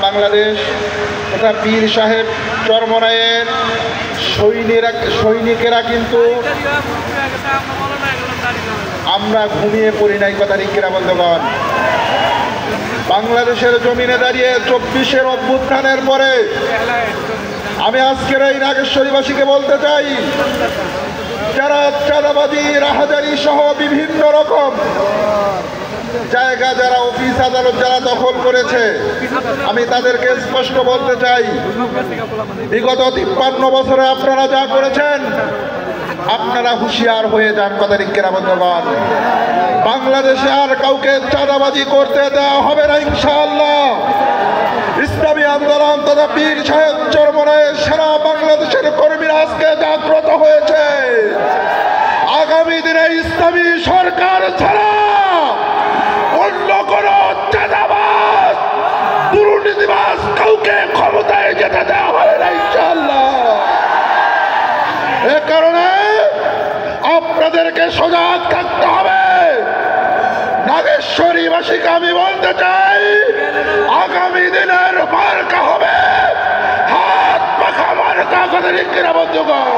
বাংলাদেশ তথা পীর সাহেব চরমনাইয়ের সৈনিকেরা কিন্তু আমরা ঘুমিয়ে পড়ি নাই, কথা ঠিক কিনা বন্ধুগণ। বাংলাদেশের জমিনে দাঁড়িয়ে 24-এর অভ্যুত্থানের পরে আমি আজকের এই নাগেশ্বরীবাসীকে বলতে চাই, যারা চাঁদাবাজি রাহাজারি সহ বিভিন্ন রকম জায়গা, যারা অফিস আদালত যারা দখল করেছে, আমি তাদেরকে স্পষ্ট বলতে চাই, বিগত 53 বছরে আপনারা যা করেছেন আপনারা হুঁশিয়ার হয়ে যান, কথা ঠিক কিনা বন্ধুগণ। বাংলাদেশে আর কাউকে চাঁদাবাজি করতে দেওয়া হবে না ইনশাআল্লাহ। ইসলামী আন্দোলন তথা পীর সাহেব চরমনাইয়ের সারা বাংলাদেশের কর্মীরা আজকে জাগ্রত হয়েছে। আগামী দিনে ইসলামী সরকার ছাড়া অন্য কোন চাঁদাবাজ দুর্নীতিবাজ কাউকে ক্ষমতায় যেতে দেওয়া হবে না ইনশাআল্লাহ। এ কারণে আপনাদেরকে সজাগ থাকতে হবে। নাগেশ্বরীবাসীকে আমি বলতে চাই, আগামী দিনের মার্কা হবে হাত পাখা মার্কা, কথা ঠিক কিনা বন্ধুগণ।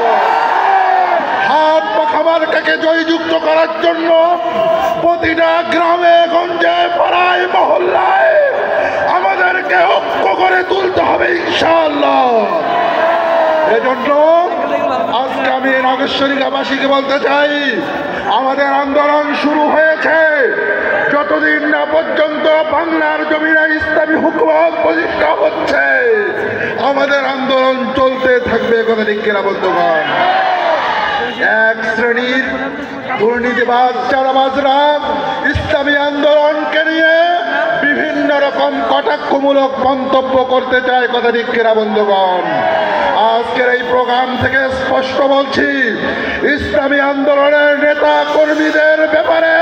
হাত পাখা মার্কাকে জয়যুক্ত করার জন্য প্রতিটা গ্রামে গঞ্জে পাড়ায় মহল্লায় আমাদেরকে ঐক্য করে তুলতে হবে ইনশাআল্লাহ। এজন্য আজকে আমি নাগেশ্বরীবাসীকে বলতে চাই, আমাদের আন্দোলন শুরু হয়েছে। যতদিন না পর্যন্ত বাংলার জমিনে ইসলামী হুকুমত প্রতিষ্ঠা হচ্ছে আমাদের আন্দোলন চলতে থাকবে, কথা ঠিক কিনা বন্ধুগণ। এক শ্রেণীর দুর্নীতিবাজ চাঁদাবাজরা ইসলামী আন্দোলনকে নিয়ে বিভিন্ন রকম কটাক্ষমূলক মন্তব্য করতে চায়, কথা ঠিক কিনা বন্ধুগণ। আজকের এই প্রোগ্রাম থেকে স্পষ্ট বলছি, ইসলামী আন্দোলনের নেতা কর্মীদের ব্যাপারে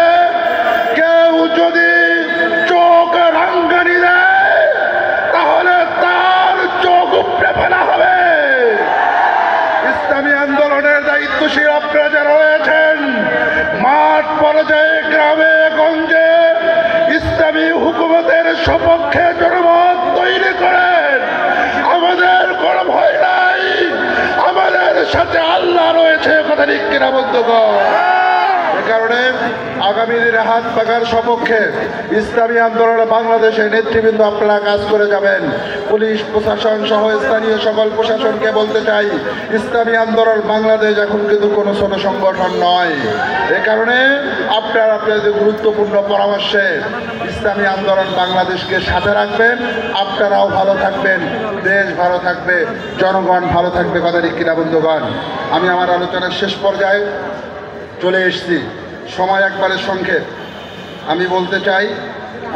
কেউ যদি চোখ রাঙ্গানি দেয় তাহলে তার চোখ উপড়ে ফেলা হবে। ইসলামী আন্দোলনের দায়িত্বশীল আপনারা যারা রয়েছেন, মাঠ পর্যায়ে গ্রামে গঞ্জে ইসলামী হুকুমতের সপক্ষে জনমত তৈরি করেন। আমাদের কোনো ভয় নাই, আমাদের সাথে আল্লাহ রয়েছে, কথা ঠিক কিনা বন্ধুগণ। এ কারণে আগামী দিনে হাত পাখার সপক্ষে ইসলামী আন্দোলনে বাংলাদেশের নেতৃবৃন্দ আপনারা কাজ করে যাবেন। পুলিশ প্রশাসন সহ স্থানীয় সকল প্রশাসনকে বলতে চাই, ইসলামী আন্দোলন বাংলাদেশ এখন কিন্তু কোনো ছোট সংগঠন নয়। এ কারণে আপনারা আপনাদের গুরুত্বপূর্ণ পরামর্শে ইসলামী আন্দোলন বাংলাদেশকে সাথে রাখবেন। আপনারাও ভালো থাকবেন, দেশ ভালো থাকবে, জনগণ ভালো থাকবে, কথা ঠিক কিনা বন্ধুগণ। আমি আমার আলোচনার শেষ পর্যায়ে চলে এসেছি, সময় একবারে সংক্ষেপ। আমি বলতে চাই,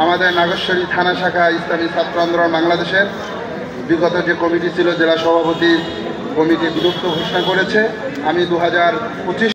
আমাদের নাগেশ্বরী থানা শাখা ইসলামী ছাত্র আন্দোলন বাংলাদেশের বিগত যে কমিটি ছিল, জেলা সভাপতি কমিটি বিলুপ্ত ঘোষণা করেছে। আমি 2025